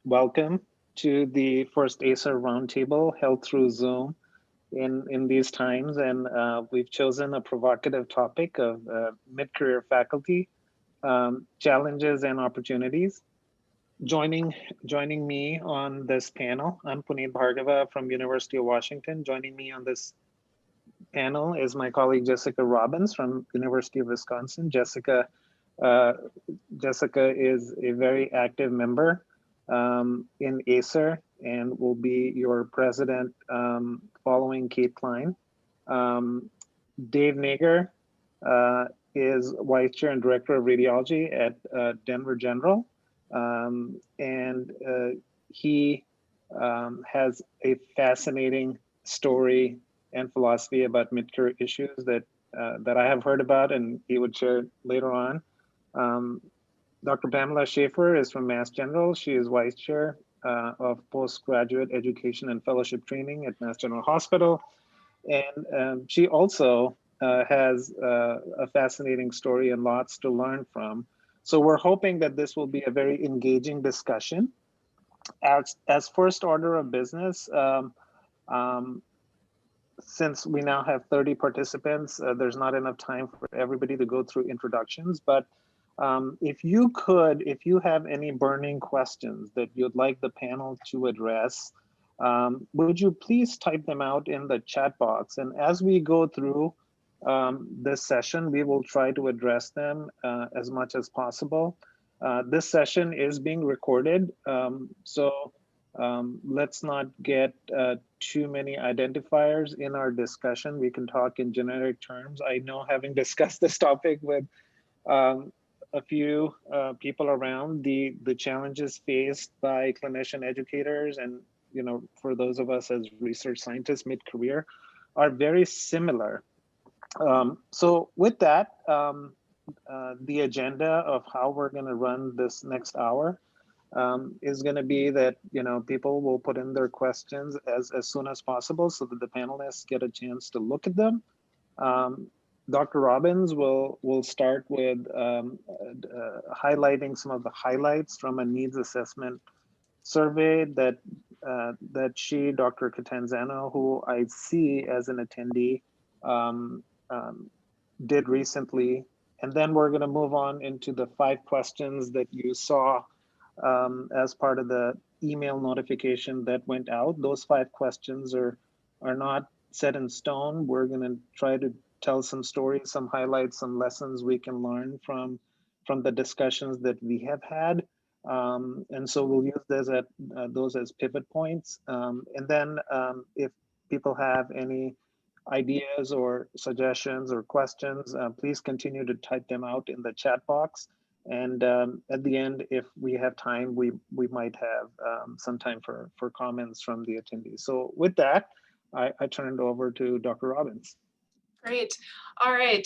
welcome to the first ACER Roundtable held through Zoom in these times. And we've chosen a provocative topic of mid-career faculty, challenges and opportunities. Joining me on this panel, I'm Puneet Bhargava from University of Washington. Joining me on this panel is my colleague Jessica Robbins from University of Wisconsin. Uh, Jessica is a very active member in ACER and will be your president following Kate Klein. Dave Nager is vice chair and director of radiology at Denver General. And he has a fascinating story and philosophy about mid-career issues that I have heard about, and he would share later on. Dr. Pamela Schaefer is from Mass General. She is vice chair of postgraduate education and fellowship training at Mass General Hospital. And she also has a fascinating story and lots to learn from. So we're hoping that this will be a very engaging discussion. As first order of business, since we now have 30 participants, there's not enough time for everybody to go through introductions, but if you have any burning questions that you'd like the panel to address, would you please type them out in the chat box? And as we go through this session, we will try to address them as much as possible. This session is being recorded, so let's not get too many identifiers in our discussion. We can talk in generic terms. I know, having discussed this topic with a few people around, the challenges faced by clinician educators and, for those of us as research scientists mid-career are very similar. So with that, the agenda of how we're going to run this next hour is going to be that, people will put in their questions as soon as possible so that the panelists get a chance to look at them. Dr. Robbins will start with highlighting some of the highlights from a needs assessment survey that she, Dr. Catanzano, who I see as an attendee, did recently. And then we're going to move on into the 5 questions that you saw as part of the email notification that went out. Those 5 questions are not set in stone. We're going to try to tell some stories, some highlights, some lessons we can learn from the discussions that we have had. And so we'll use those as pivot points. And then if people have any ideas or suggestions or questions, please continue to type them out in the chat box. And at the end, if we have time, we might have some time for comments from the attendees. So with that, I turn it over to Dr. Robbins. Great. All right.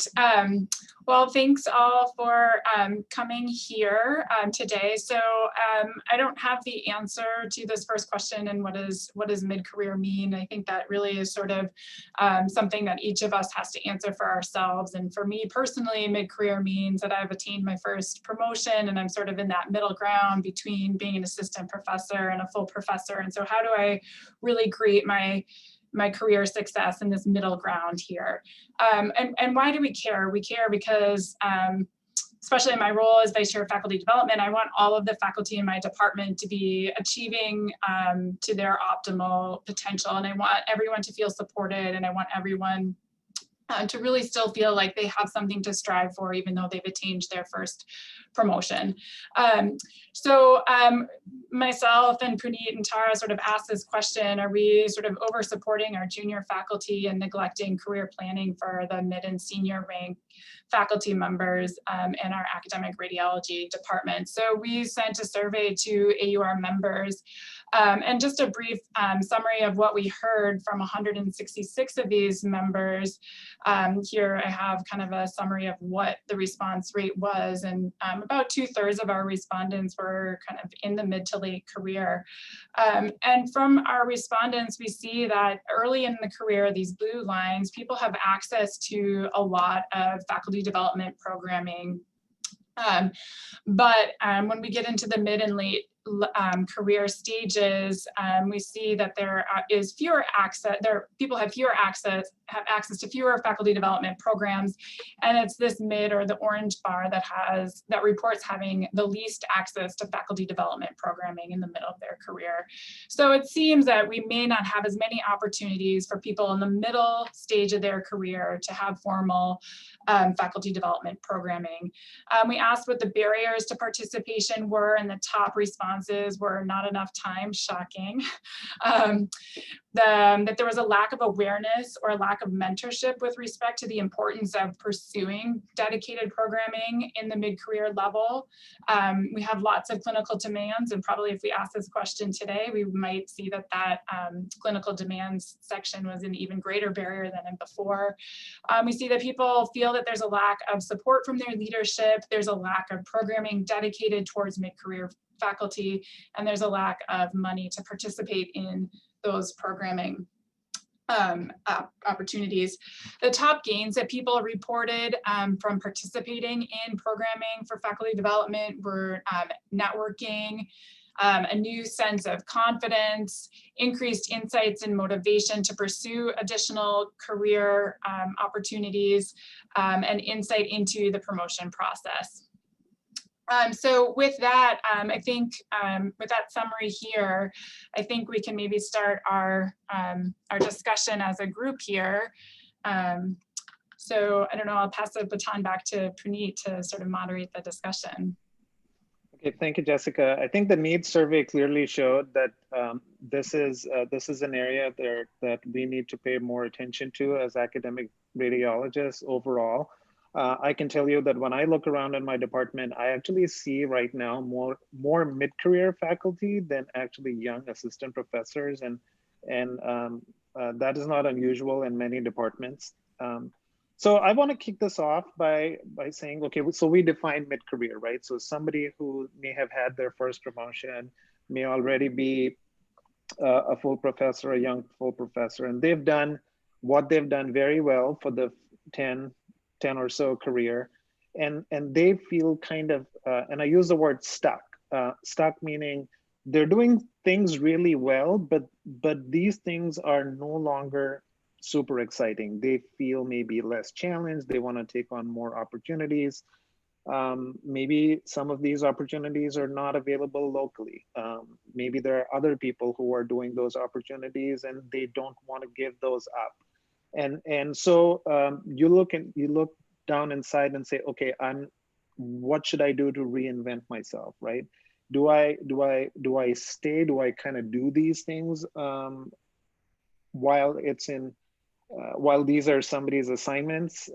Well, thanks all for coming here today. So I don't have the answer to this first question and what does mid-career mean? I think that really is sort of something that each of us has to answer for ourselves. And for me personally, mid-career means that I've attained my first promotion and I'm sort of in that middle ground between being an assistant professor and a full professor. And so how do I really create my career success in this middle ground here? And why do we care? We care because, especially in my role as vice chair of faculty development, I want all of the faculty in my department to be achieving to their optimal potential. And I want everyone to feel supported, and I want everyone to really still feel like they have something to strive for, even though they've attained their first promotion. So myself and Puneet and Tara sort of asked this question: are we sort of over supporting our junior faculty and neglecting career planning for the mid and senior rank faculty members in our academic radiology department? So we sent a survey to AUR members, and just a brief summary of what we heard from 166 of these members. Here I have kind of a summary of what the response rate was, and about 2/3 of our respondents were kind of in the mid to late career. And from our respondents, we see that early in the career, these blue lines, people have access to a lot of faculty development programming. But when we get into the mid and career stages, we see that there is fewer access, people have access to fewer faculty development programs, and it's this mid or the orange bar that reports having the least access to faculty development programming in the middle of their career. So it seems that we may not have as many opportunities for people in the middle stage of their career to have formal faculty development programming. We asked what the barriers to participation were, and the top responses were not enough time, shocking. That there was a lack of awareness or a lack of mentorship with respect to the importance of pursuing dedicated programming in the mid-career level. We have lots of clinical demands, and probably if we ask this question today, we might see that clinical demands section was an even greater barrier than before. We see that people feel that there's a lack of support from their leadership, there's a lack of programming dedicated towards mid-career faculty, and there's a lack of money to participate in those programming opportunities. The top gains that people reported from participating in programming for faculty development were networking, a new sense of confidence, increased insights and motivation to pursue additional career opportunities, and insight into the promotion process. So with that, I think with that summary here, I think we can maybe start our discussion as a group here. So I don't know, I'll pass the baton back to Puneet to sort of moderate the discussion. Okay, thank you, Jessica. I think the needs survey clearly showed that this is an area there that we need to pay more attention to as academic radiologists overall. I can tell you that when I look around in my department, I actually see right now more mid-career faculty than actually young assistant professors, and that is not unusual in many departments. So I want to kick this off by saying, okay, so we define mid-career, right? So somebody who may have had their first promotion, may already be a full professor, a young full professor, and they've done what they've done very well for the 10 or so career, and they feel kind of, and I use the word stuck. Stuck meaning they're doing things really well, but these things are no longer super exciting. They feel maybe less challenged. They want to take on more opportunities. Maybe some of these opportunities are not available locally. Maybe there are other people who are doing those opportunities and they don't want to give those up. And so you look down inside and say, okay, what should I do to reinvent myself, right? Do I stay? Do I kind of do these things while these are somebody's assignments?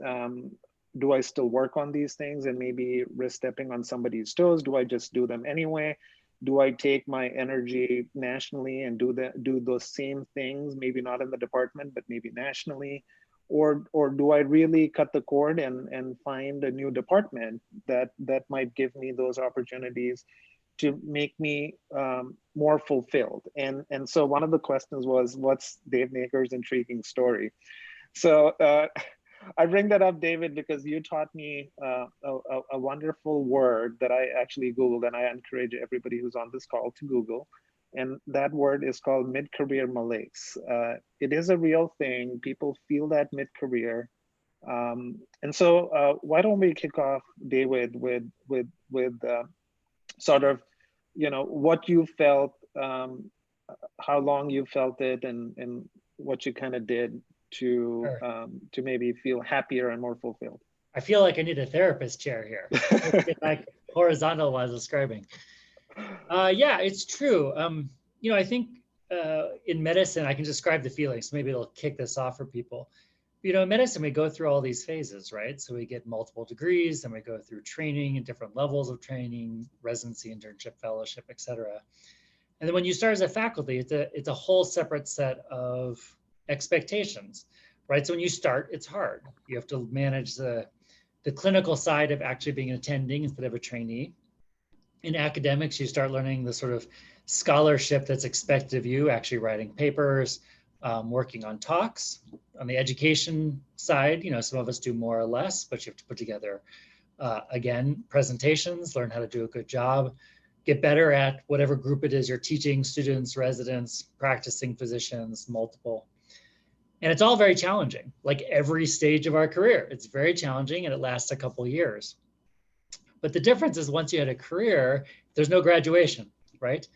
Do I still work on these things and maybe risk stepping on somebody's toes? Do I just do them anyway? Do I take my energy nationally and do those same things, maybe not in the department, but maybe nationally? Or do I really cut the cord and find a new department that might give me those opportunities to make me more fulfilled? And so one of the questions was, what's Dave Naker's intriguing story? So I bring that up, David, because you taught me a wonderful word that I actually Googled, and I encourage everybody who's on this call to Google. And that word is called mid-career malaise. It is a real thing. People feel that mid-career. And so why don't we kick off, David, with sort of, what you felt, how long you felt it, and what you kind of did to maybe feel happier and more fulfilled. I feel like I need a therapist chair here. Let's get back horizontal while I was describing. Yeah, it's true. I think in medicine, I can describe the feelings. So maybe it'll kick this off for people. In medicine, we go through all these phases, right? So we get multiple degrees, and we go through training and different levels of training, residency, internship, fellowship, et cetera. And then when you start as a faculty, it's a whole separate set of expectations, right? So when you start, it's hard. You have to manage the clinical side of actually being an attending instead of a trainee. In academics, you start learning the sort of scholarship that's expected of you, actually writing papers, working on talks. On the education side, some of us do more or less, but you have to put together, again, presentations, learn how to do a good job. get better at whatever group it is you're teaching, students, residents, practicing physicians, multiple. And it's all very challenging, like every stage of our career. It's very challenging and it lasts a couple years. But the difference is once you had a career, there's no graduation, right?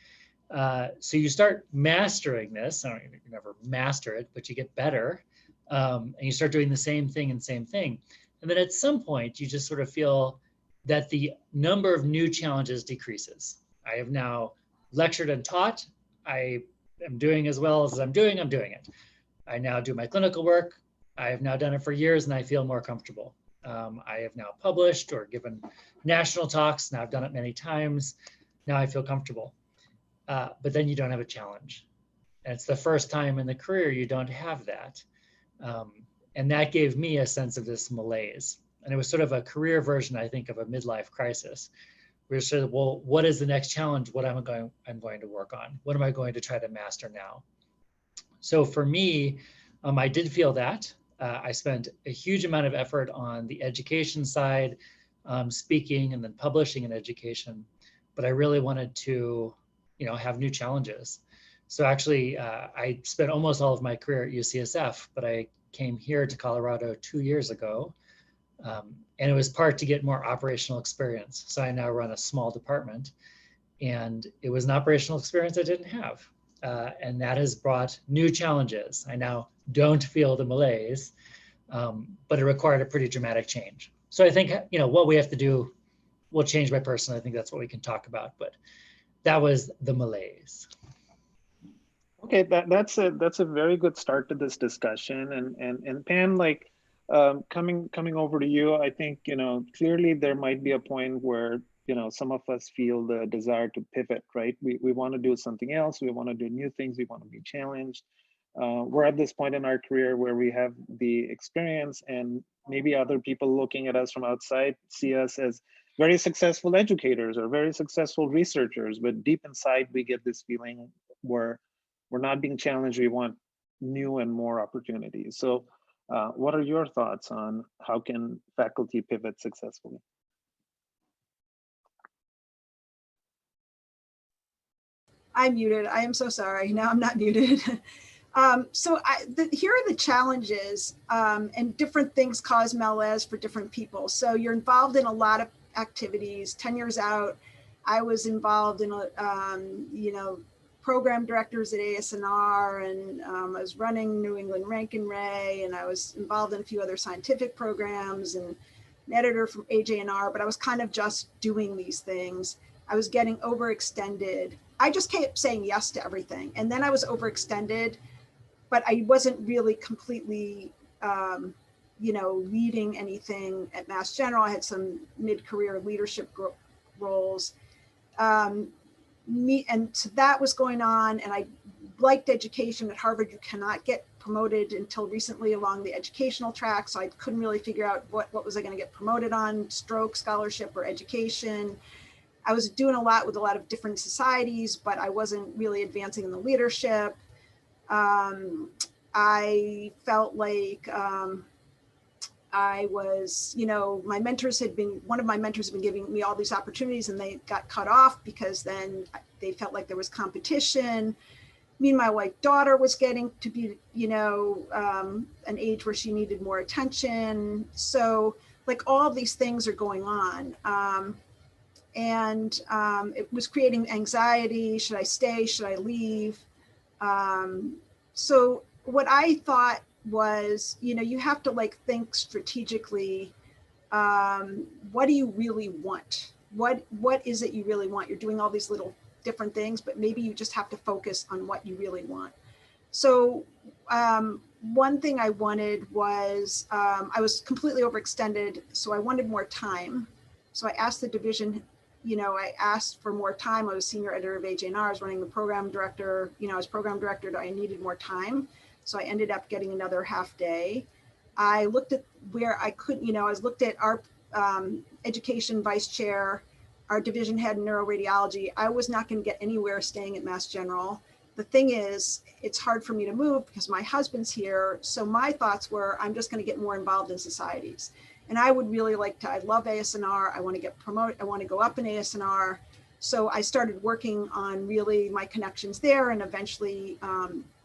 So you start mastering this. I don't you never master it, but you get better. And you start doing the same thing and same thing. And then at some point, you just sort of feel that the number of new challenges decreases. I have now lectured and taught. I am doing as well as I'm doing it. I now do my clinical work. I have now done it for years and I feel more comfortable. I have now published or given national talks. Now I've done it many times. Now I feel comfortable. But then you don't have a challenge. And it's the first time in the career you don't have that. And that gave me a sense of this malaise. And it was sort of a career version, I think, of a midlife crisis. We were sort of, well, what is the next challenge? What I'm going to work on? What am I going to try to master now? So for me, I did feel that. I spent a huge amount of effort on the education side, speaking and then publishing in education. But I really wanted to, have new challenges. So actually, I spent almost all of my career at UCSF, but I came here to Colorado 2 years ago. And it was part to get more operational experience. So I now run a small department, and it was an operational experience I didn't have. And that has brought new challenges. I now don't feel the malaise, but it required a pretty dramatic change. So I think, what we have to do will change my person. I think that's what we can talk about, but that was the malaise. Okay, that's a very good start to this discussion. And Pam, like coming over to you, I think, clearly there might be a point where, some of us feel the desire to pivot, right? We want to do something else. We want to do new things. We want to be challenged. We're at this point in our career where we have the experience, and maybe other people looking at us from outside see us as very successful educators or very successful researchers, but deep inside we get this feeling where we're not being challenged. We want new and more opportunities. So what are your thoughts on how can faculty pivot successfully? I'm muted. I am so sorry. No, I'm not muted. So here are the challenges, and different things cause malaise for different people. So you're involved in a lot of activities. 10 years out, I was involved in, program directors at ASNR, and I was running New England Rank and Ray, and I was involved in a few other scientific programs and an editor from AJNR, but I was kind of just doing these things. I was getting overextended. I just kept saying yes to everything. And then I was overextended, but I wasn't really completely, leading anything at Mass General. I had some mid-career leadership roles. And so that was going on, and I liked education. At Harvard, you cannot get promoted until recently along the educational track, so I couldn't really figure out what was I going to get promoted on, stroke, scholarship, or education. I was doing a lot with a lot of different societies, but I wasn't really advancing in the leadership. I felt like I was, my mentors one of my mentors had been giving me all these opportunities, and they got cut off because then they felt like there was competition. Meanwhile, my daughter was getting to be, an age where she needed more attention. So like all these things are going on. And it was creating anxiety. Should I stay? Should I leave? So what I thought was, you have to think strategically. What do you really want? What is it you really want? You're doing all these little different things, but maybe you just have to focus on what you really want. So one thing I wanted was, I was completely overextended. So I wanted more time. So I asked the division, I asked for more time. I was senior editor of AJNR. I was running the program director. As program director, I needed more time. So I ended up getting another half day. I looked at where I could, I looked at our education vice chair, our division head in neuroradiology. I was not going to get anywhere staying at Mass General. The thing is, it's hard for me to move because my husband's here. So my thoughts were, I'm just going to get more involved in societies. And I would really like to, I love ASNR. I want to get promoted. I want to go up in ASNR. So I started working on really my connections there, and eventually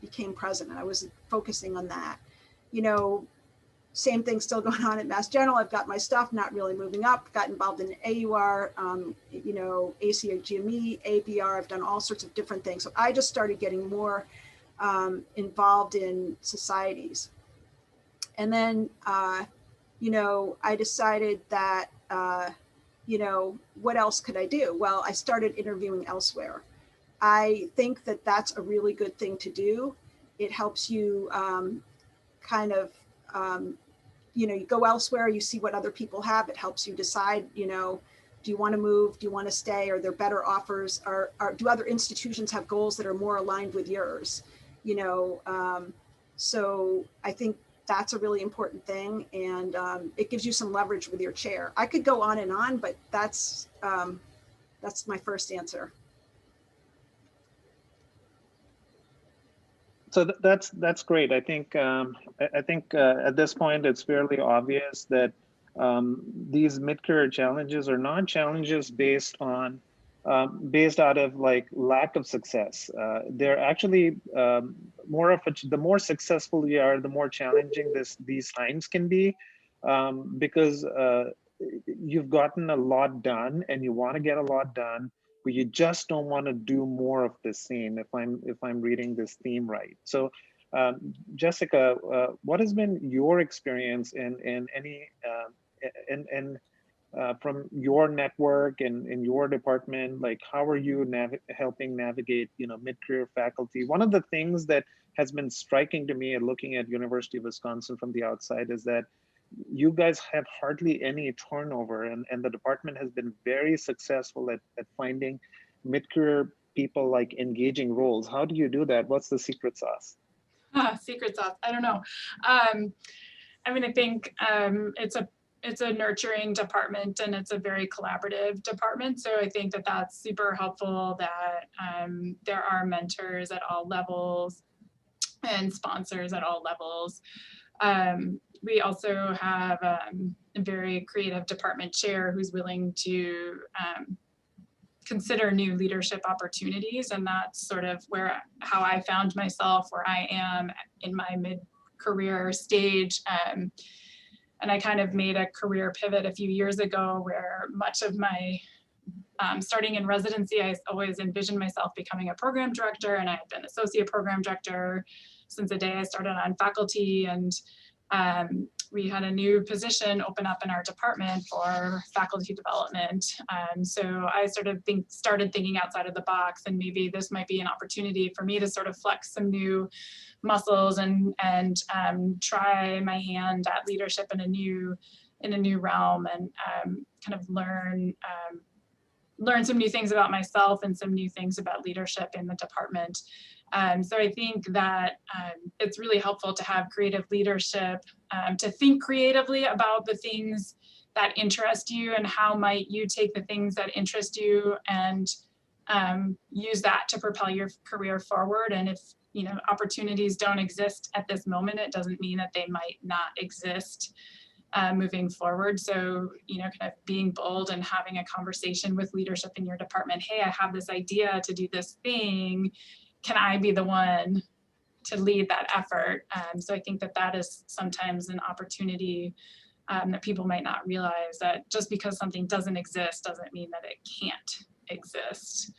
became president. I was focusing on that. You know, same thing still going on at Mass General. I've got my stuff, not really moving up, got involved in AUR, you know, ACGME, APR. I've done all sorts of different things. So I just started getting more involved in societies. And then, you know, I decided that, you know, what else could I do? Well, I started interviewing elsewhere. I think that that's a really good thing to do. It helps you kind of, you know, you go elsewhere, you see what other people have. It helps you decide, you know, do you want to move? Do you want to stay? Are there better offers? Do other institutions have goals that are more aligned with yours? You know, so I think that's a really important thing, and it gives you some leverage with your chair. I could go on, but that's my first answer. So that's great. I think at this point it's fairly obvious that these mid-career challenges are not challenges based out of like lack of success. They're actually more of the more successful you are, the more challenging these times can be, because you've gotten a lot done and you want to get a lot done, but you just don't want to do more of the same, if I'm reading this theme right. So Jessica, what has been your experience in any from your network and in your department? Like, how are you helping navigate, you know, mid-career faculty? One of the things that has been striking to me at looking at University of Wisconsin from the outside is that you guys have hardly any turnover, and the department has been very successful at finding mid-career people like engaging roles. How do you do that? What's the secret sauce? Secret sauce, I don't know. I mean, I think it's a nurturing department, and it's a very collaborative department. So I think that that's super helpful, that there are mentors at all levels and sponsors at all levels. We also have a very creative department chair who's willing to consider new leadership opportunities. And that's sort of how I found myself where I am in my mid-career stage. And I kind of made a career pivot a few years ago, where much of my starting in residency, I always envisioned myself becoming a program director, and I had been associate program director since the day I started on faculty. And we had a new position open up in our department for faculty development. So I started thinking outside of the box, and maybe this might be an opportunity for me to sort of flex some new muscles and try my hand at leadership in a new realm, and kind of learn some new things about myself and some new things about leadership in the department. So I think that it's really helpful to have creative leadership, to think creatively about the things that interest you, and how might you take the things that interest you and use that to propel your career forward. And if, you know, opportunities don't exist at this moment, it doesn't mean that they might not exist moving forward. So, you know, kind of being bold and having a conversation with leadership in your department. Hey, I have this idea to do this thing. Can I be the one to lead that effort? So I think that that is sometimes an opportunity that people might not realize, that just because something doesn't exist doesn't mean that it can't exist.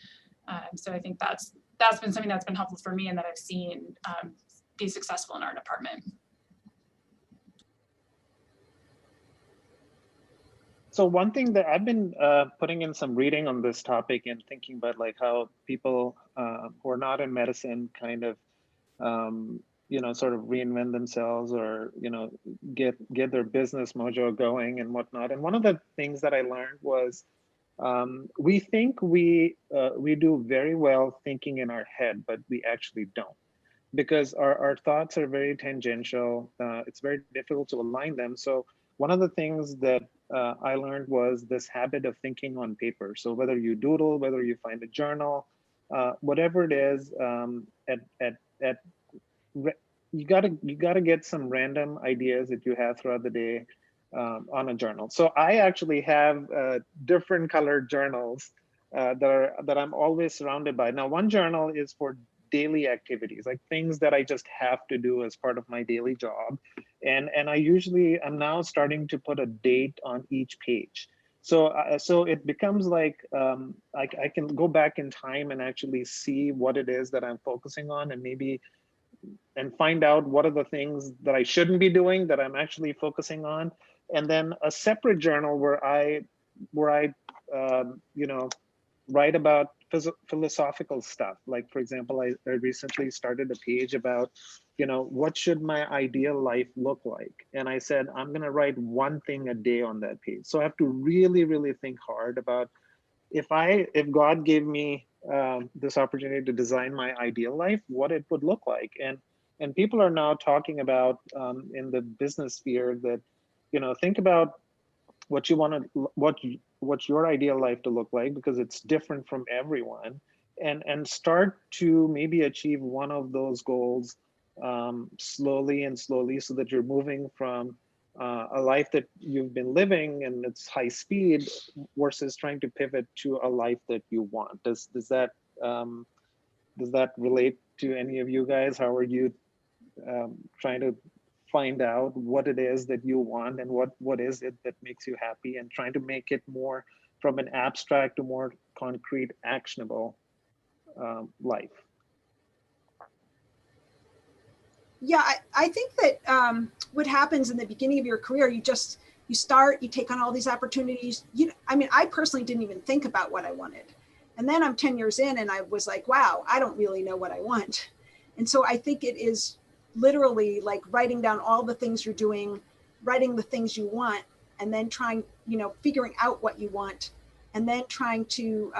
So I think that's been something that's been helpful for me, and that I've seen be successful in our department. So one thing that I've been putting in some reading on this topic and thinking about, like, how people who are not in medicine kind of, you know, sort of reinvent themselves, or, you know, get their business mojo going and whatnot. And one of the things that I learned was we think we do very well thinking in our head, but we actually don't, because our thoughts are very tangential. It's very difficult to align them. So one of the things that I learned was this habit of thinking on paper. So whether you doodle, whether you find a journal, whatever it is, you gotta get some random ideas that you have throughout the day on a journal. So I actually have different colored journals that I'm always surrounded by. Now, one journal is for daily activities, like things that I just have to do as part of my daily job. And I'm now starting to put a date on each page. So it becomes like I can go back in time and actually see what it is that I'm focusing on, and find out what are the things that I shouldn't be doing that I'm actually focusing on. And then a separate journal where I write about philosophical stuff. Like, for example, I recently started a page about, what should my ideal life look like? And I said, I'm going to write one thing a day on that page. So I have to really, really think hard about if God gave me this opportunity to design my ideal life, what it would look like. And people are now talking about in the business sphere that, think about what you want to what's your ideal life to look like, because it's different from everyone, and start to maybe achieve one of those goals slowly and slowly, so that you're moving from a life that you've been living and it's high speed versus trying to pivot to a life that you want. Does that relate to any of you guys? How are you trying to find out what it is that you want, and what is it that makes you happy, and trying to make it more from an abstract to more concrete, actionable life? Yeah, I think that what happens in the beginning of your career, you start, you take on all these opportunities. I personally didn't even think about what I wanted. And then I'm 10 years in and I was like, wow, I don't really know what I want. And so I think it is literally like writing down all the things you're doing, writing the things you want, and then figuring out what you want, and then trying to,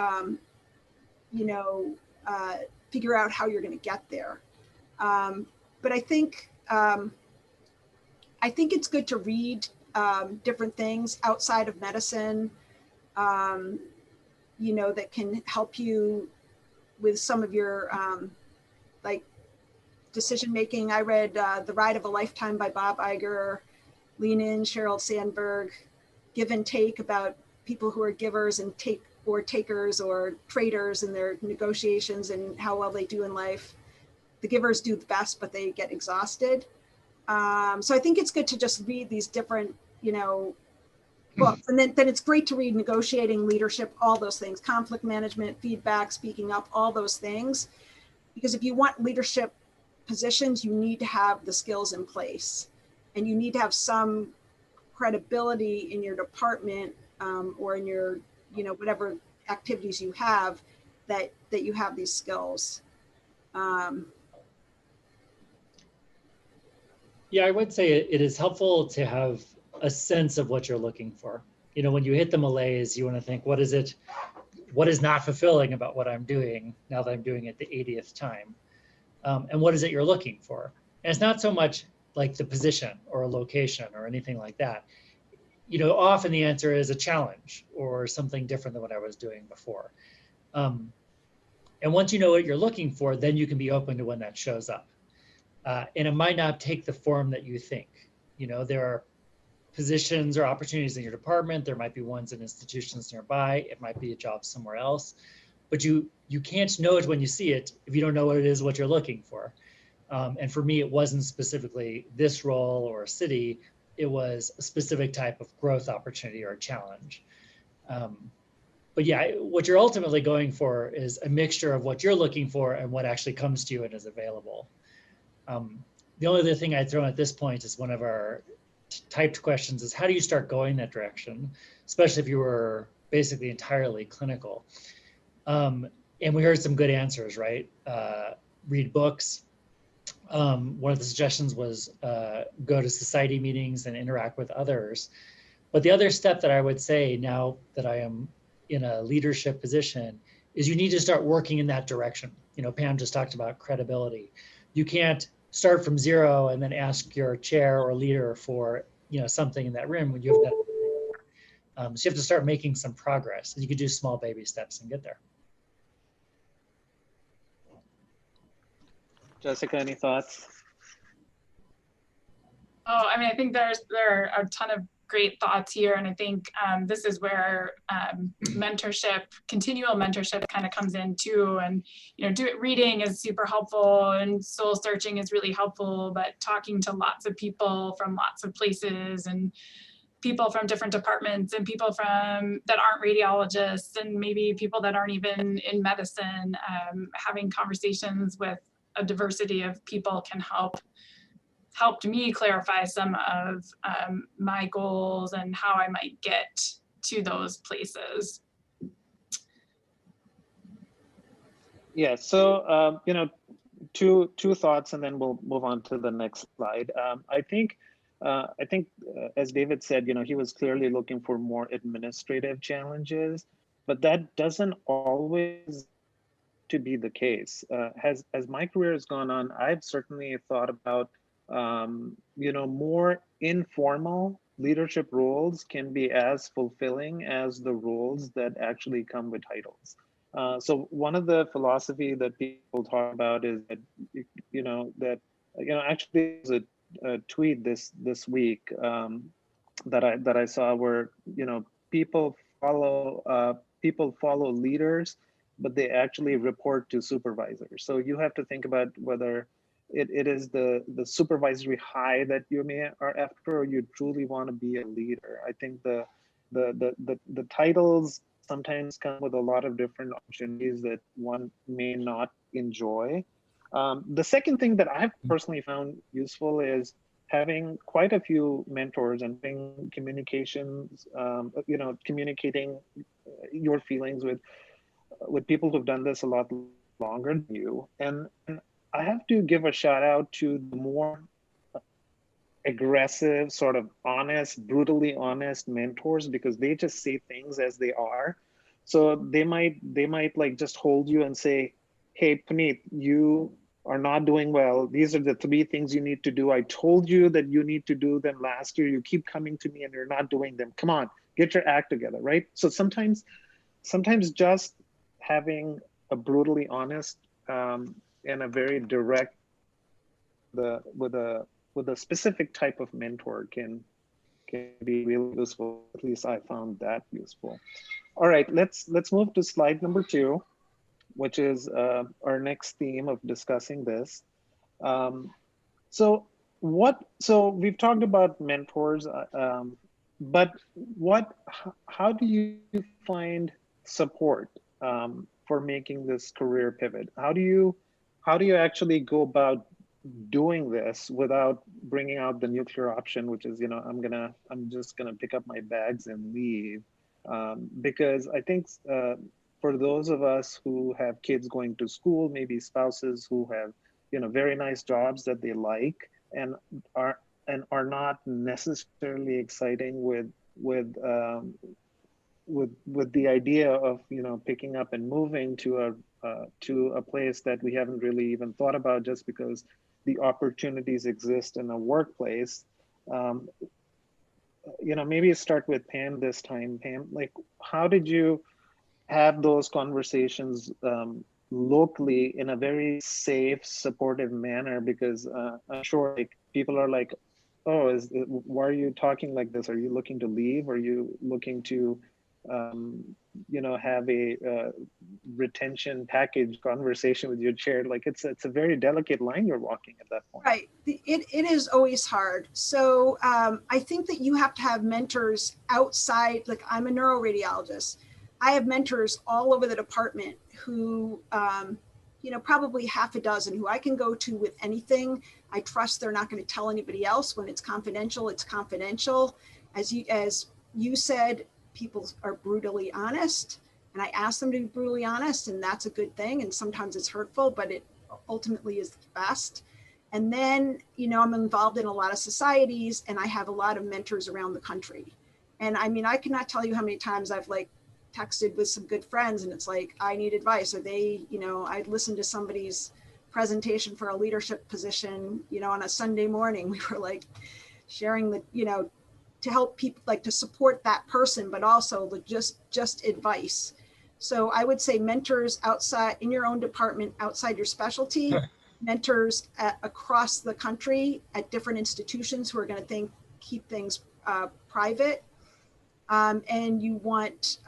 figure out how you're going to get there. But I think it's good to read different things outside of medicine, that can help you with some of your like decision making. I read The Ride of a Lifetime by Bob Iger, Lean In, Sheryl Sandberg, Give and Take, about people who are givers and takers or traders in their negotiations and how well they do in life. The givers do the best, but they get exhausted. So I think it's good to just read these different, books. And then it's great to read negotiating, leadership, all those things, conflict management, feedback, speaking up, all those things. Because if you want leadership positions, you need to have the skills in place, and you need to have some credibility in your department or in your, whatever activities you have, that you have these skills. Yeah, I would say it is helpful to have a sense of what you're looking for. When you hit the malaise, you want to think, what is not fulfilling about what I'm doing now that I'm doing it the 80th time? And what is it you're looking for? And it's not so much like the position or a location or anything like that. Often the answer is a challenge or something different than what I was doing before. And once you know what you're looking for, then you can be open to when that shows up. And it might not take the form that you think. There are positions or opportunities in your department. There might be ones in institutions nearby. It might be a job somewhere else. But you can't know it when you see it if you don't know what it is, what you're looking for. And for me, it wasn't specifically this role or a city. It was a specific type of growth opportunity or challenge. But yeah, what you're ultimately going for is a mixture of what you're looking for and what actually comes to you and is available. The only other thing I'd throw in at this point is one of our typed questions is, how do you start going that direction, especially if you were basically entirely clinical? And we heard some good answers, right? Read books. One of the suggestions was go to society meetings and interact with others. But the other step that I would say now that I am in a leadership position is you need to start working in that direction. Pam just talked about credibility. You can't start from zero and then ask your chair or leader for something in that room when you have done. So you have to start making some progress, and you can do small baby steps and get there. Jessica, any thoughts? Oh, I think there are a ton of great thoughts here. And I think this is where mentorship, continual mentorship kind of comes in too. And, reading is super helpful and soul searching is really helpful, but talking to lots of people from lots of places and people from different departments and people that aren't radiologists and maybe people that aren't even in medicine, having conversations with a diversity of people can helped me clarify some of my goals and how I might get to those places. Yeah, so, two thoughts and then we'll move on to the next slide. I think, as David said, he was clearly looking for more administrative challenges, but that doesn't always to be the case. As my career has gone on, I've certainly thought about, more informal leadership roles can be as fulfilling as the roles that actually come with titles. So one of the philosophy that people talk about is that, actually there's a tweet this week that I saw where, people follow leaders, but they actually report to supervisors. So you have to think about whether it is the supervisory high that you are after, or you truly want to be a leader. I think the titles sometimes come with a lot of different opportunities that one may not enjoy. The second thing that I've personally found useful is having quite a few mentors and being communications, communicating your feelings with people who've done this a lot longer than you. And I have to give a shout out to the more aggressive, sort of honest, brutally honest mentors, because they just say things as they are. So they might like just hold you and say, hey, Puneet, you are not doing well. These are the 3 things you need to do. I told you that you need to do them last year. You keep coming to me and you're not doing them. Come on, get your act together, right? So sometimes just having a brutally honest and a very direct, with a specific type of mentor can be really useful. At least I found that useful. All right, let's move to slide number 2, which is our next theme of discussing this. So we've talked about mentors, but how do you find support for making this career pivot? How do you actually go about doing this without bringing out the nuclear option, which is, I'm just gonna pick up my bags and leave? Because I think for those of us who have kids going to school, maybe spouses who have, very nice jobs that they like and are not necessarily exciting with the idea of, picking up and moving to a place that we haven't really even thought about just because the opportunities exist in a workplace. Maybe start with Pam this time. Pam, like, how did you have those conversations locally in a very safe, supportive manner? Because I'm sure like people are like, oh, why are you talking like this? Are you looking to leave? Are you looking to have a retention package conversation with your chair? Like it's a very delicate line you're walking at that point. Right. It is always hard. So I think that you have to have mentors outside. Like I'm a neuroradiologist. I have mentors all over the department who, probably half a dozen who I can go to with anything. I trust they're not going to tell anybody else. When it's confidential, it's confidential. As you said, people are brutally honest, and I ask them to be brutally honest, and that's a good thing. And sometimes it's hurtful, but it ultimately is the best. And then, I'm involved in a lot of societies, and I have a lot of mentors around the country. And I mean, I cannot tell you how many times I've texted with some good friends, and it's like, I need advice. Or they, I'd listen to somebody's presentation for a leadership position, on a Sunday morning. We were sharing the, to help people, to support that person, but also just advice. So I would say mentors outside in your own department, outside your specialty, mentors across the country at different institutions who are going to keep things private, and you want,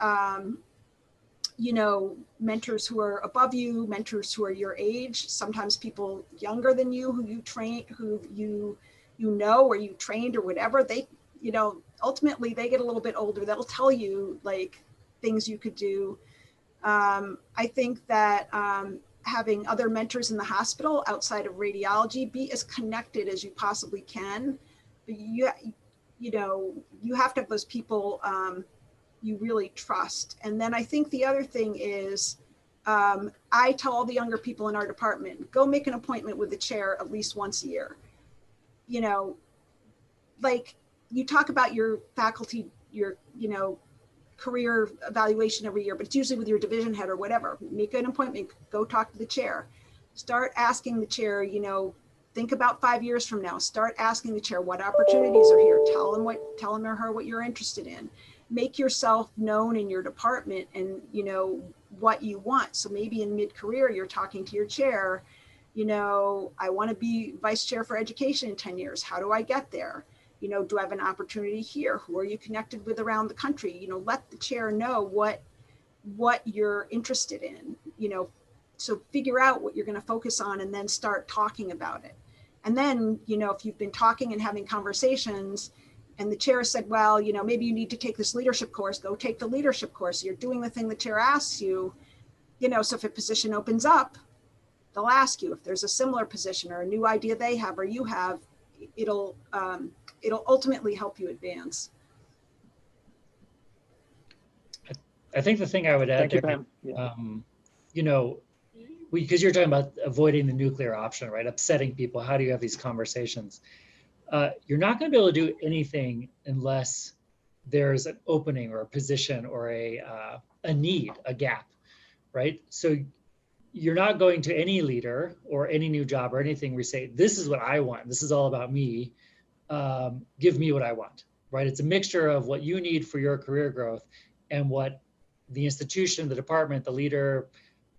you know, mentors who are above you, mentors who are your age, sometimes people younger than you who you train, who you know, or you trained or whatever. They, you know, ultimately they get a little bit older. That'll tell you like things you could do. I think that having other mentors in the hospital outside of radiology, be as connected as you possibly can. You know, you have to have those people you really trust. And then I think the other thing is, I tell all the younger people in our department, go make an appointment with the chair at least once a year. You know, like you talk about your faculty, your, you know, career evaluation every year, but it's usually with your division head or whatever. Make an appointment, go talk to the chair. Start asking the chair, you know, think about 5 years from now. Start asking the chair what opportunities are here. Tell him or her what you're interested in. Make yourself known in your department and, you know, what you want. So maybe in mid-career, you're talking to your chair, you know, I want to be vice chair for education in 10 years. How do I get there? You know, do I have an opportunity here? Who are you connected with around the country? You know, let the chair know what you're interested in, you know, so figure out what you're going to focus on and then start talking about it. And then, you know, if you've been talking and having conversations and the chair said, well, you know, maybe you need to take this leadership course, go take the leadership course. You're doing the thing the chair asks you, you know, so if a position opens up, they'll ask you if there's a similar position or a new idea they have or you have, it'll ultimately help you advance. I think the thing I would add Thank you, there, Pam. Yeah. you know, because you're talking about avoiding the nuclear option, right? Upsetting people. How do you have these conversations? You're not going to be able to do anything unless there's an opening or a position or a need, a gap, right? So you're not going to any leader or any new job or anything where you say, this is what I want. This is all about me. Give me what I want, right? It's a mixture of what you need for your career growth and what the institution, the department, the leader,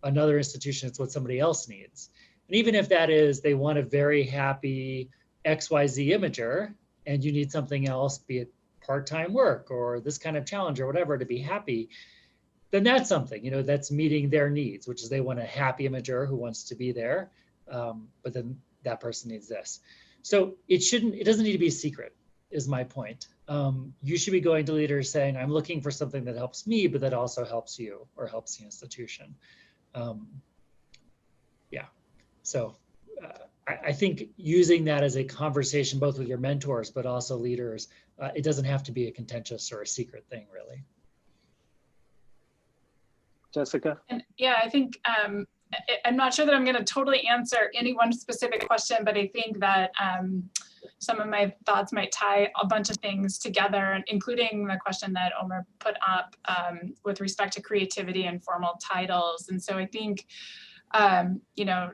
another institution, it's what somebody else needs. And even if that is, they want a very happy XYZ imager and you need something else, be it part-time work or this kind of challenge or whatever to be happy, then that's something, you know, that's meeting their needs, which is they want a happy imager who wants to be there. But then that person needs this. So it doesn't need to be a secret is my point. You should be going to leaders saying, I'm looking for something that helps me, but that also helps you or helps the institution. Yeah, so I think using that as a conversation, both with your mentors, but also leaders, it doesn't have to be a contentious or a secret thing, really. Jessica? And yeah, I think I'm not sure that I'm going to totally answer any one specific question, but I think that some of my thoughts might tie a bunch of things together, including the question that Omer put up with respect to creativity and formal titles. And so I think, you know,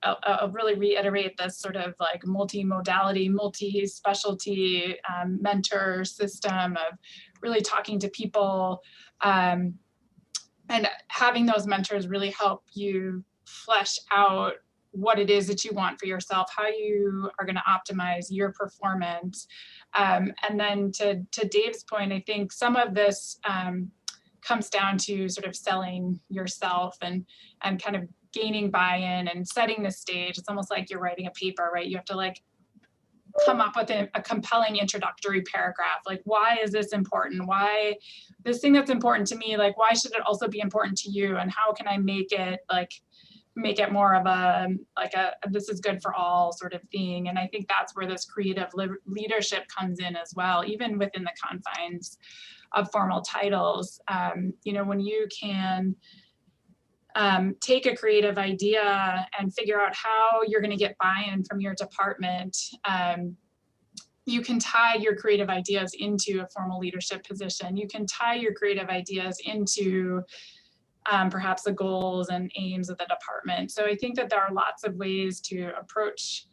I'll really reiterate this sort of like multi-modality, multi-specialty mentor system of really talking to people and having those mentors really help you flesh out what it is that you want for yourself, how you are going to optimize your performance. And then to Dave's point, I think some of this comes down to sort of selling yourself and kind of gaining buy-in and setting the stage. It's almost like you're writing a paper, right? You have to like come up with a compelling introductory paragraph. Like, why is this important? Why this thing that's important to me, like, why should it also be important to you? And how can I make it more of a this is good for all sort of thing. And I think that's where this creative leadership comes in as well, even within the confines of formal titles. You know, when you can take a creative idea and figure out how you're going to get buy-in from your department, you can tie your creative ideas into a formal leadership position. You can tie your creative ideas into perhaps the goals and aims of the department. So I think that there are lots of ways to approach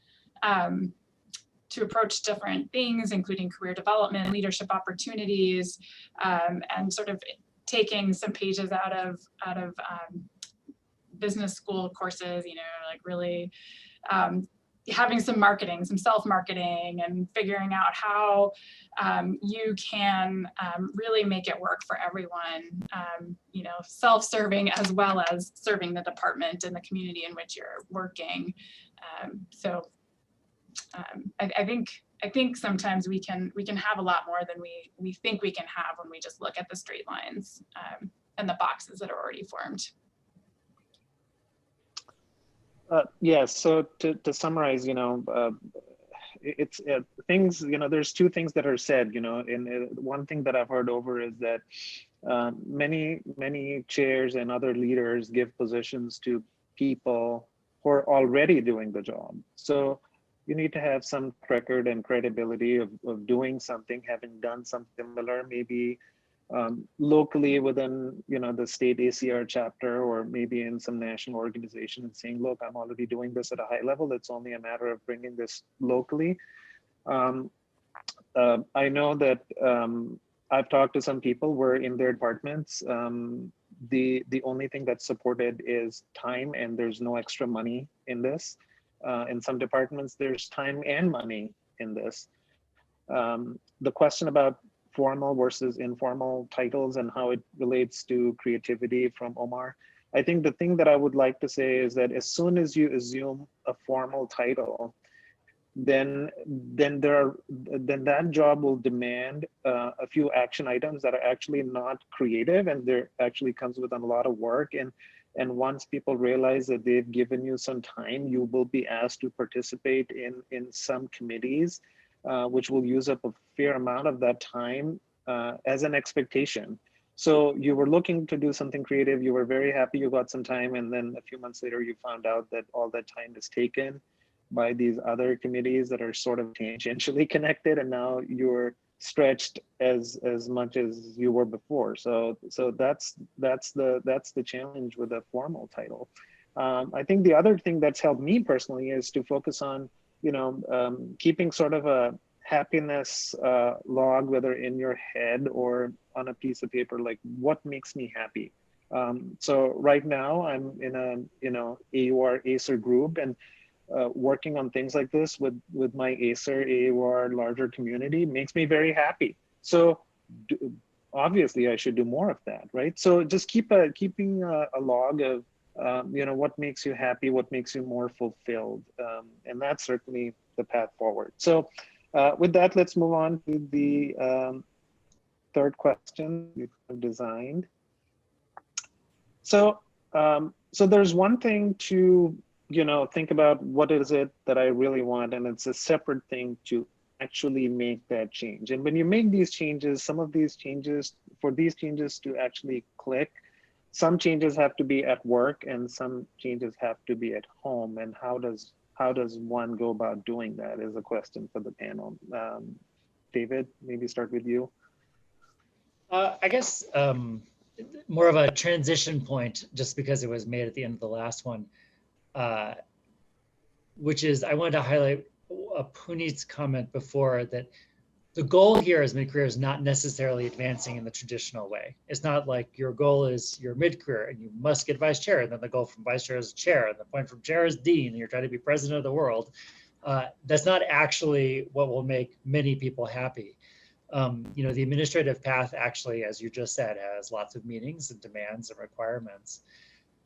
different things, including career development, leadership opportunities, and sort of taking some pages out of business school courses, you know, like really having some marketing, some self-marketing, and figuring out how you can really make it work for everyone, you know, self-serving as well as serving the department and the community in which you're working. I think sometimes we can have a lot more than we think we can have when we just look at the straight lines and the boxes that are already formed. Yes, so to summarize, you know, it's things, you know, there's two things that are said, you know, and one thing that I've heard over is that many chairs and other leaders give positions to people who are already doing the job. So you need to have some record and credibility of doing something, having done something similar, maybe locally within, you know, the state ACR chapter, or maybe in some national organization, and saying, look, I'm already doing this at a high level. It's only a matter of bringing this locally. I know that I've talked to some people where in their departments, the only thing that's supported is time, and there's no extra money in this. In some departments, there's time and money in this. The question about formal versus informal titles and how it relates to creativity from Omar, I think the thing that I would like to say is that as soon as you assume a formal title, then that job will demand a few action items that are actually not creative, and there actually comes with a lot of work. And once people realize that they've given you some time, you will be asked to participate in some committees, which will use up a fair amount of that time as an expectation. So you were looking to do something creative, you were very happy you got some time, and then a few months later you found out that all that time is taken by these other committees that are sort of tangentially connected, and now you're stretched as much as you were before. So that's the challenge with a formal title. I think the other thing that's helped me personally is to focus on, you know, keeping sort of a happiness log, whether in your head or on a piece of paper, like what makes me happy. So right now I'm in a, you know, AUR ACER group, and working on things like this with my ACER, AUR larger community makes me very happy. So obviously I should do more of that, right? So just keeping a log of, you know, what makes you happy, what makes you more fulfilled. And that's certainly the path forward. So with that, let's move on to the third question we've designed. So, so there's one thing to, you know, think about what is it that I really want, and it's a separate thing to actually make that change. And when you make these changes, some of these changes, for these changes to actually click, some changes have to be at work and some changes have to be at home. And how does one go about doing that is a question for the panel. David, maybe start with you. I guess more of a transition point, just because it was made at the end of the last one. Which is, I wanted to highlight Puneet's comment before, that the goal here as mid-career is not necessarily advancing in the traditional way. It's not like your goal is your mid-career and you must get vice chair, and then the goal from vice chair is chair, and the point from chair is dean, and you're trying to be president of the world. That's not actually what will make many people happy. You know, the administrative path actually, as you just said, has lots of meanings and demands and requirements.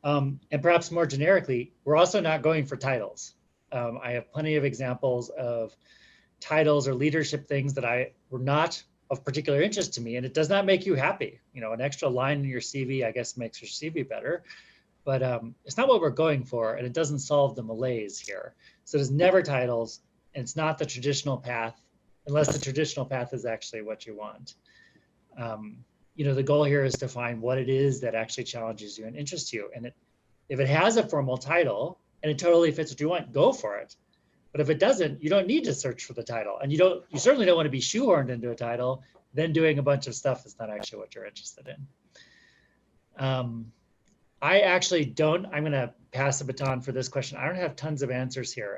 And perhaps more generically, we're also not going for titles. I have plenty of examples of titles or leadership things that were not of particular interest to me, and it does not make you happy. You know, an extra line in your CV, I guess, makes your CV better, but it's not what we're going for, and it doesn't solve the malaise here. So there's never titles, and it's not the traditional path, unless the traditional path is actually what you want. You know, the goal here is to find what it is that actually challenges you and interests you. And if it has a formal title and it totally fits what you want, go for it. But if it doesn't, you don't need to search for the title. And you certainly don't want to be shoehorned into a title, then doing a bunch of stuff that's not actually what you're interested in. I actually don't, I'm going to pass the baton for this question. I don't have tons of answers here.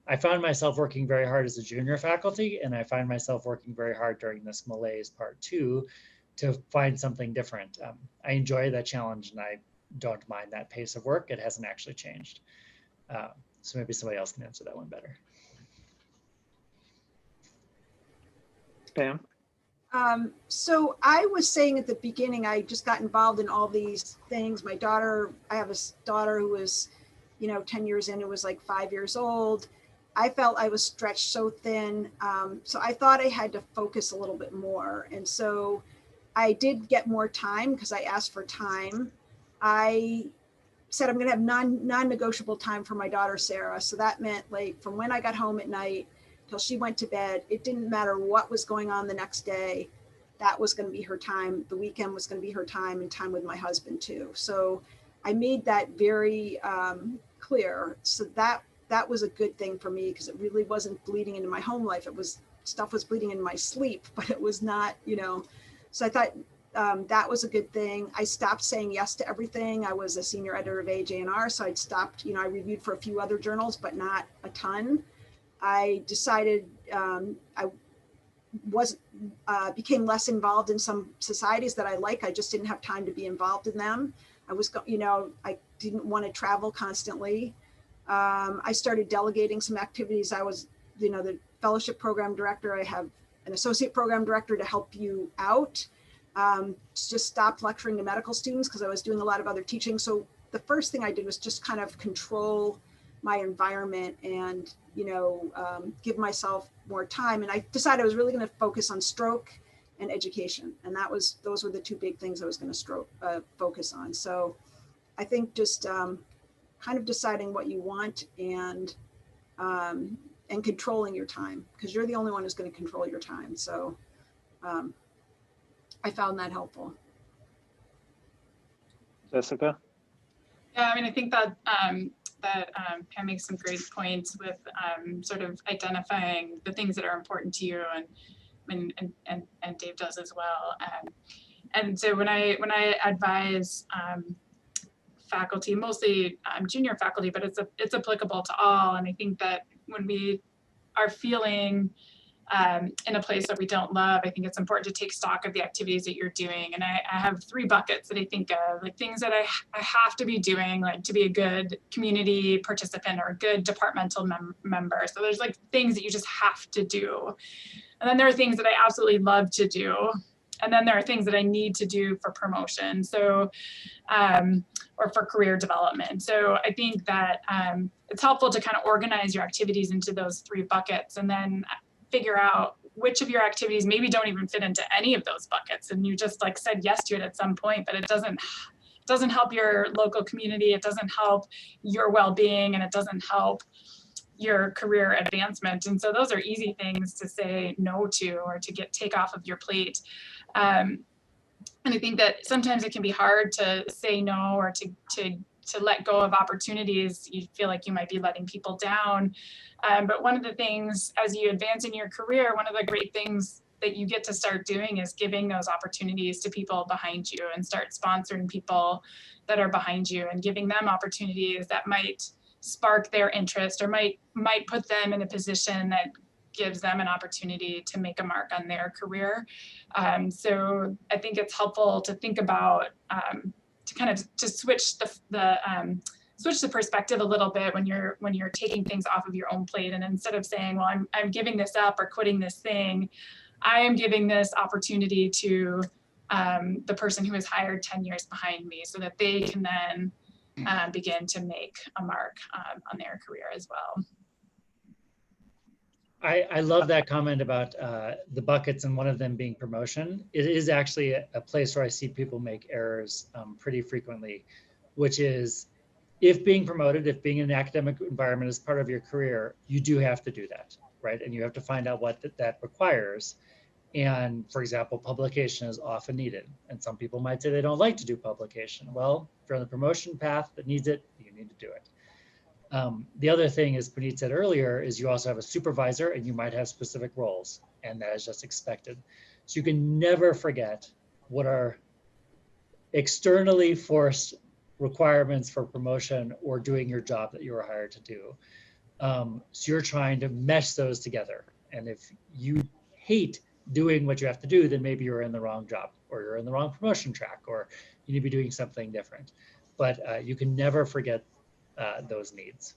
I found myself working very hard as a junior faculty, and I find myself working very hard during this malaise part 2 to find something different. I enjoy that challenge, and I don't mind that pace of work. It hasn't actually changed. So maybe somebody else can answer that one better. Pam? So I was saying at the beginning, I just got involved in all these things. My daughter, I have a daughter who was, 10 years in, it was like 5 years old. I felt I was stretched so thin. So I thought I had to focus a little bit more. And so I did get more time because I asked for time. I said I'm going to have non-negotiable time for my daughter, Sarah. So that meant like from when I got home at night till she went to bed, it didn't matter what was going on the next day. That was going to be her time. The weekend was going to be her time, and time with my husband too. So I made that very clear. So that was a good thing for me because it really wasn't bleeding into my home life. It was stuff was bleeding into my sleep, but it was not, so I thought that was a good thing. I stopped saying yes to everything. I was a senior editor of AJNR, so I'd stopped, I reviewed for a few other journals, but not a ton. I decided I became less involved in some societies that I like. I just didn't have time to be involved in them. I was, I didn't want to travel constantly. I started delegating some activities. I was, the fellowship program director. I have an associate program director to help you out. Just stopped lecturing to medical students because I was doing a lot of other teaching. So the first thing I did was just kind of control my environment and, give myself more time. And I decided I was really going to focus on stroke and education. And those were the two big things I was going to focus on. So I think just kind of deciding what you want and controlling your time, because you're the only one who's going to control your time. So I found that helpful. Jessica? Yeah, I think that Pam makes some great points with sort of identifying the things that are important to you, and Dave does as well. And so when I advise faculty, mostly junior faculty, but it's applicable to all. And I think that when we are feeling in a place that we don't love, I think it's important to take stock of the activities that you're doing. And I have 3 buckets that I think of, like things that I have to be doing, like to be a good community participant or a good departmental member. So there's like things that you just have to do. And then there are things that I absolutely love to do. And then there are things that I need to do for promotion. So, or for career development. So I think that it's helpful to kind of organize your activities into those 3 buckets and then figure out which of your activities maybe don't even fit into any of those buckets. And you just like said yes to it at some point, but it doesn't help your local community. It doesn't help your well-being, and it doesn't help your career advancement. And so those are easy things to say no to or to take off of your plate. And I think that sometimes it can be hard to say no or to let go of opportunities. You feel like you might be letting people down. But one of the things as you advance in your career, one of the great things that you get to start doing is giving those opportunities to people behind you, and start sponsoring people that are behind you and giving them opportunities that might spark their interest or might put them in a position that gives them an opportunity to make a mark on their career. So I think it's helpful to think about to switch the perspective a little bit when you're taking things off of your own plate, and instead of saying, well, I'm giving this up or quitting this thing, I am giving this opportunity to the person who is hired 10 years behind me, so that they can then begin to make a mark on their career as well. I love that comment about the buckets and one of them being promotion. It is actually a place where I see people make errors pretty frequently, which is if being promoted, if being in an academic environment is part of your career, you do have to do that, right? And you have to find out what that requires. And for example, publication is often needed. And some people might say they don't like to do publication. Well, if you're on the promotion path that needs it, you need to do it. The other thing, as Puneet said earlier, is you also have a supervisor and you might have specific roles, and that is just expected. So you can never forget what are externally forced requirements for promotion or doing your job that you were hired to do. So you're trying to mesh those together. And if you hate doing what you have to do, then maybe you're in the wrong job, or you're in the wrong promotion track, or you need to be doing something different. But you can never forget those needs.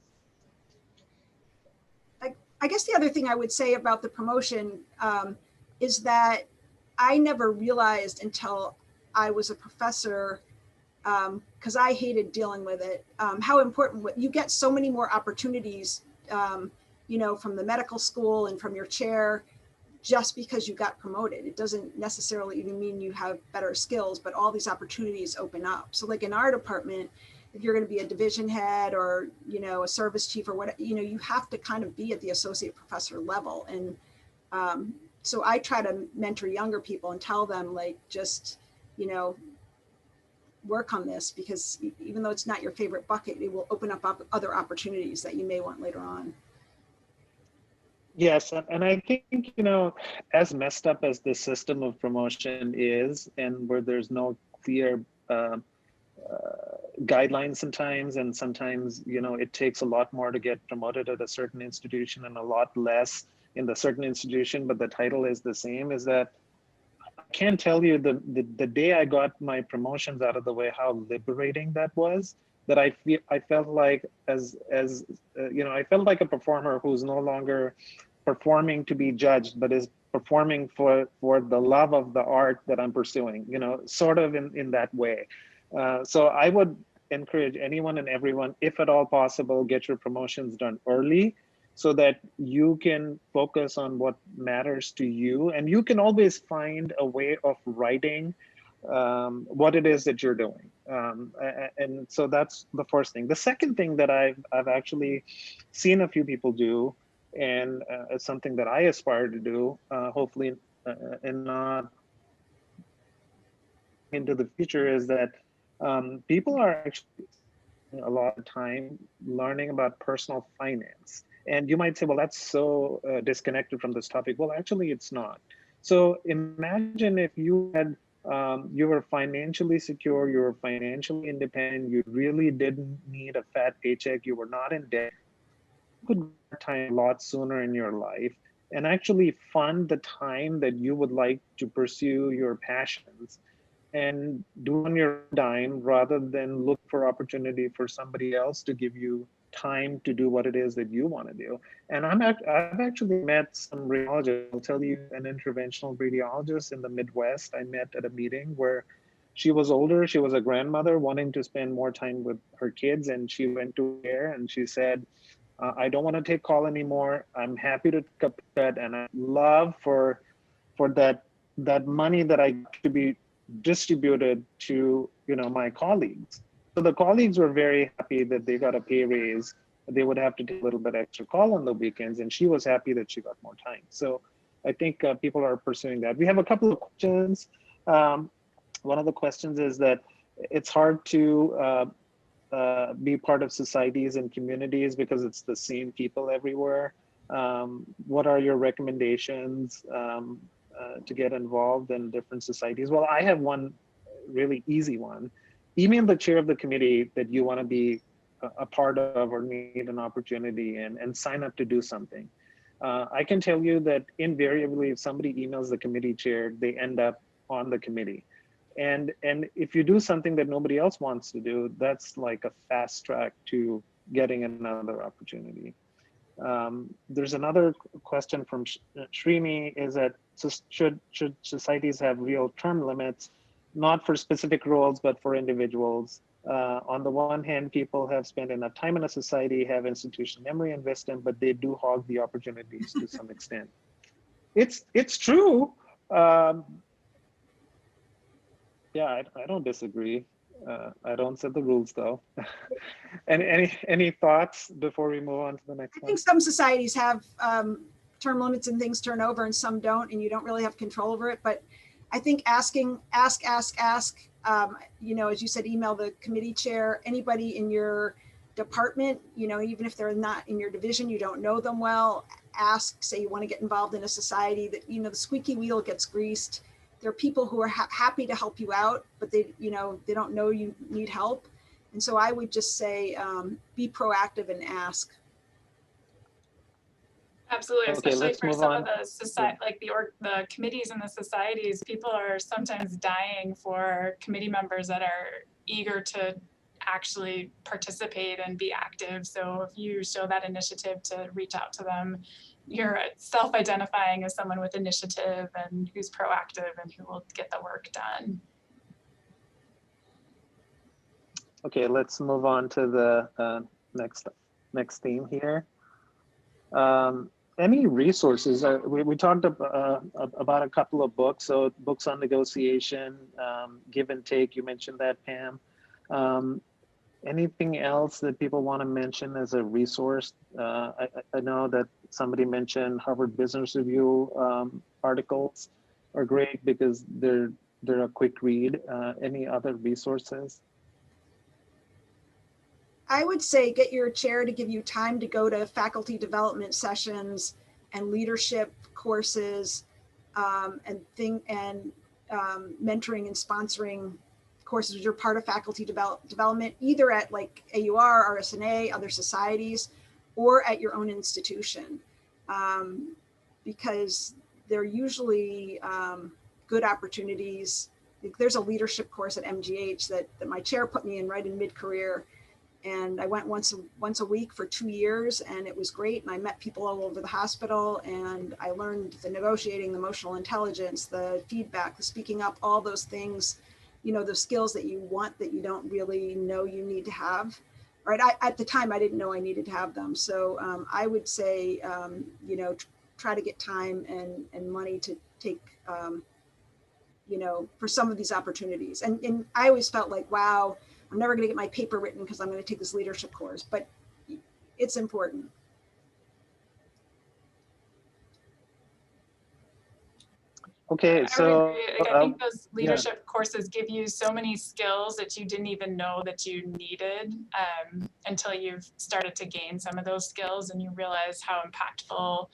I guess the other thing I would say about the promotion is that I never realized until I was a professor, because I hated dealing with it, how important you get so many more opportunities, you know, from the medical school and from your chair, just because you got promoted. It doesn't necessarily even mean you have better skills, but all these opportunities open up. So like in our department, if you're going to be a division head or, you know, a service chief or what, you know, you have to kind of be at the associate professor level. And so I try to mentor younger people and tell them, like, just, you know, work on this, because even though it's not your favorite bucket, it will open up other opportunities that you may want later on. Yes, and I think, you know, as messed up as the system of promotion is, and where there's no clear guidelines sometimes, and sometimes, you know, it takes a lot more to get promoted at a certain institution and a lot less in the certain institution, but the title is the same, is that I can't tell you the day I got my promotions out of the way, how liberating that was. That I felt like you know, I felt like a performer who's no longer performing to be judged, but is performing for the love of the art that I'm pursuing, you know, sort of in that way. So I would encourage anyone and everyone, if at all possible, get your promotions done early so that you can focus on what matters to you. And you can always find a way of writing what it is that you're doing. And so that's the first thing. The second thing that I've actually seen a few people do, and it's something that I aspire to do, hopefully, and not into the future, is that people are actually a lot of time learning about personal finance. And you might say, well, that's so disconnected from this topic. Well, actually, it's not. So imagine if you had, you were financially secure, you were financially independent, you really didn't need a fat paycheck, you were not in debt, you could get time a lot sooner in your life and actually fund the time that you would like to pursue your passions and do on your dime, rather than look for opportunity for somebody else to give you time to do what it is that you want to do. And I've actually met some radiologists. I'll tell you, an interventional radiologist in the Midwest I met at a meeting where she was older, she was a grandmother wanting to spend more time with her kids, and she went to care and she said, I don't want to take call anymore. I'm happy to cut that, and I love for that money that I got to be distributed to, you know, my colleagues. So the colleagues were very happy that they got a pay raise. They would have to take a little bit extra call on the weekends, and she was happy that she got more time. So I think people are pursuing that. We have a couple of questions. One of the questions is that it's hard to be part of societies and communities because it's the same people everywhere. What are your recommendations to get involved in different societies? Well, I have one really easy one. Email the chair of the committee that you want to be a part of or need an opportunity in, and sign up to do something. I can tell you that invariably, if somebody emails the committee chair, they end up on the committee. And if you do something that nobody else wants to do, that's like a fast track to getting another opportunity. There's another question from Srini, is that should societies have real term limits, not for specific roles, but for individuals? On the one hand, people have spent enough time in a society, have institutional memory and wisdom, but they do hog the opportunities to some extent. It's true. Yeah, I don't disagree. I don't set the rules though. And any thoughts before we move on to the next one? I think some societies have term limits and things turn over, and some don't, and you don't really have control over it. But I think ask. You know, as you said, email the committee chair, anybody in your department, you know, even if they're not in your division, you don't know them well, ask, say you want to get involved in a society that, you know, the squeaky wheel gets greased. There are people who are happy to help you out, but they, you know, they don't know you need help. And so I would just say, be proactive and ask. Absolutely, Okay, especially let's for move some on. of the society, like the committees and the societies, people are sometimes dying for committee members that are eager to actually participate and be active. So if you show that initiative to reach out to them, you're self-identifying as someone with initiative and who's proactive and who will get the work done. Okay, let's move on to the next theme here. Any resources? We talked about a couple of books. So books on negotiation, give and take. You mentioned that, Pam. Anything else that people want to mention as a resource? I know that somebody mentioned Harvard Business Review articles are great because they're a quick read. Any other resources? I would say get your chair to give you time to go to faculty development sessions and leadership courses and mentoring and sponsoring courses. You're part of faculty development, either at like AUR, RSNA, other societies, or at your own institution, because they're usually good opportunities. There's a leadership course at MGH that my chair put me in right in mid-career. And I went once a week for 2 years, and it was great. And I met people all over the hospital, and I learned the negotiating, the emotional intelligence, the feedback, the speaking up, all those things, you know, those skills that you want that you don't really know you need to have. Right? At the time, I didn't know I needed to have them. So I would say, you know, try to get time and money to take, you know, for some of these opportunities. And I always felt like, wow, I'm never going to get my paper written because I'm going to take this leadership course, but it's important. Okay, so I think those leadership courses give you so many skills that you didn't even know that you needed until you've started to gain some of those skills and you realize how impactful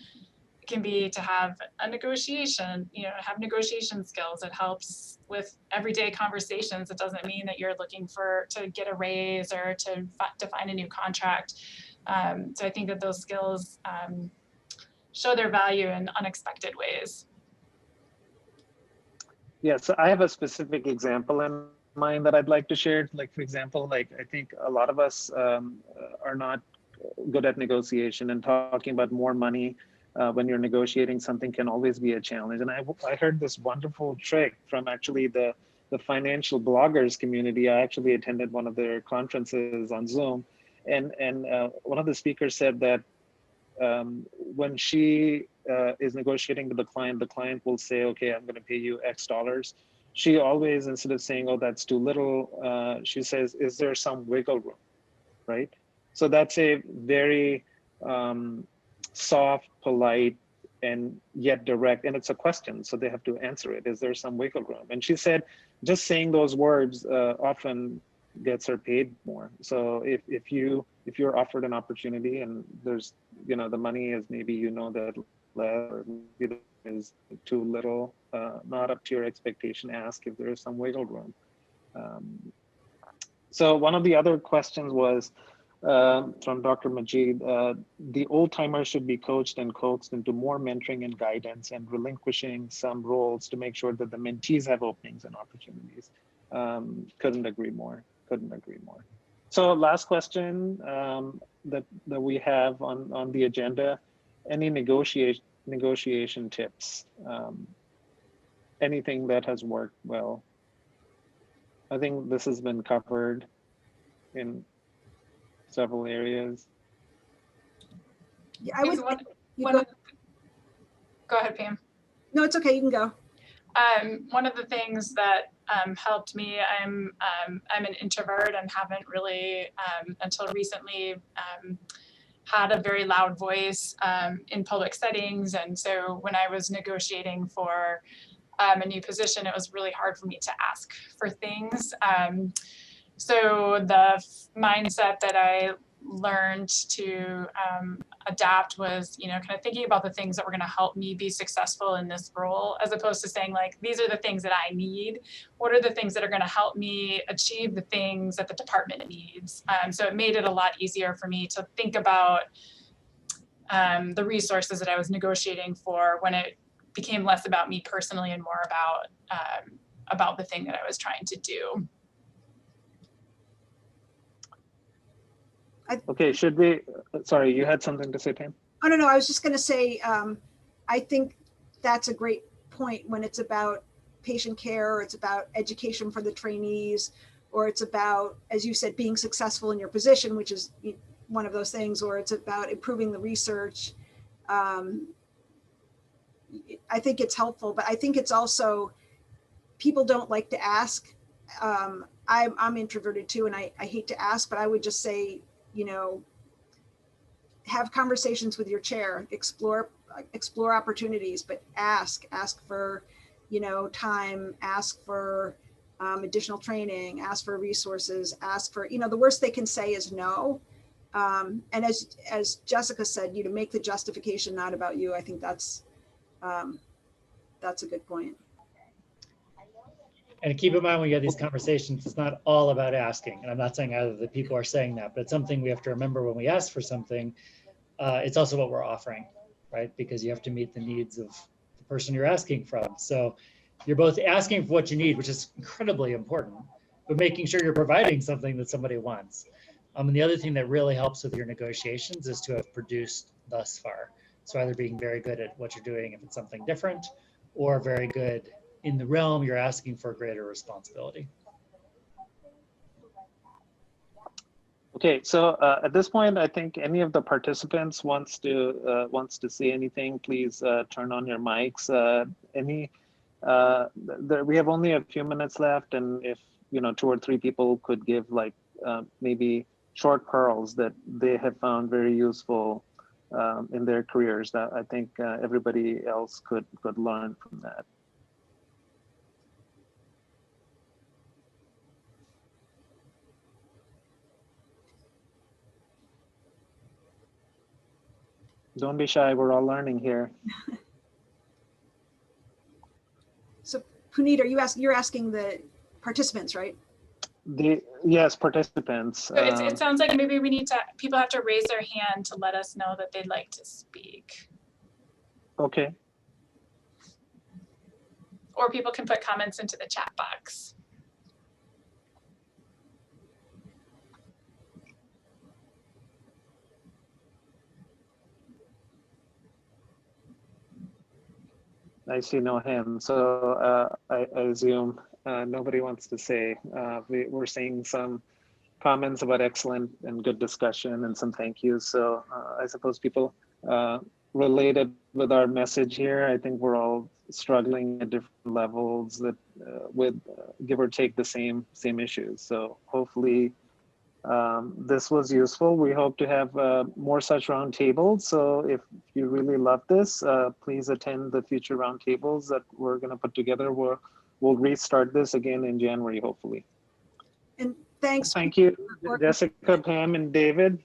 it can be to have a negotiation, you know, have negotiation skills. It helps with everyday conversations. It doesn't mean that you're looking to get a raise or to find a new contract. So I think that those skills show their value in unexpected ways. Yeah, so I have a specific example in mind that I'd like to share. Like, for example, like I think a lot of us are not good at negotiation, and talking about more money when you're negotiating something can always be a challenge. And I heard this wonderful trick from actually the financial bloggers community. I actually attended one of their conferences on Zoom, and one of the speakers said that when she is negotiating with the client will say, okay, I'm going to pay you X dollars. She always, instead of saying, oh, that's too little, she says, is there some wiggle room, right? So that's a very soft, polite, and yet direct, and it's a question, so they have to answer it. Is there some wiggle room? And she said, just saying those words often gets her paid more. So if you're offered an opportunity and there's, you know, the money is maybe, you know, that less or maybe is too little, not up to your expectation, ask if there is some wiggle room. So one of the other questions was from Dr. Majid, the old timers should be coached and coaxed into more mentoring and guidance and relinquishing some roles to make sure that the mentees have openings and opportunities. Couldn't agree more. Couldn't agree more. So last question that we have on the agenda: any negotiation tips? Anything that has worked well? I think this has been covered in several areas. Yeah, I would. Go ahead, Pam. No, it's okay. You can go. One of the things that helped me, I'm an introvert and haven't really until recently had a very loud voice in public settings. And so when I was negotiating for a new position, it was really hard for me to ask for things. So the mindset that I learned to adapt was, you know, kind of thinking about the things that were going to help me be successful in this role, as opposed to saying like, these are the things that I need. What are the things that are going to help me achieve the things that the department needs? So it made it a lot easier for me to think about the resources that I was negotiating for when it became less about me personally and more about the thing that I was trying to do. Okay, should we, sorry, you had something to say, Pam? Oh, no, I was just going to say, I think that's a great point when it's about patient care, or it's about education for the trainees, or it's about, as you said, being successful in your position, which is one of those things, or it's about improving the research. I think it's helpful, but I think it's also, people don't like to ask. I'm introverted too, and I hate to ask, but I would just say, have conversations with your chair, explore opportunities, but ask for, time, ask for additional training, ask for resources, ask for, the worst they can say is no. And as Jessica said, make the justification not about you. I think that's a good point. And keep in mind when you have these conversations, it's not all about asking. And I'm not saying either the people are saying that, but it's something we have to remember when we ask for something. It's also what we're offering, right? Because you have to meet the needs of the person you're asking from. So you're both asking for what you need, which is incredibly important, but making sure you're providing something that somebody wants. And the other thing that really helps with your negotiations is to have produced thus far. So either being very good at what you're doing if it's something different, or very good in the realm you're asking for greater responsibility. Okay, so at this point, I think any of the participants wants to say anything, please turn on your mics. We have only a few minutes left, and if 2 or 3 people could give like maybe short pearls that they have found very useful in their careers, that I think everybody else could learn from that. Don't be shy, we're all learning here. So Puneet, you're asking the participants, right? Yes, participants. So it sounds like maybe people have to raise their hand to let us know that they'd like to speak. Okay. Or people can put comments into the chat box. I see no hands, so I assume nobody wants to say. We're seeing some comments about excellent and good discussion and some thank yous. So I suppose people related with our message here. I think we're all struggling at different levels that with give or take the same issues. So hopefully this was useful. We hope to have more such roundtables. So if you really love this, please attend the future roundtables that we're going to put together. We'll restart this again in January, hopefully. And thanks. Thank you, Jessica, Pam, and David.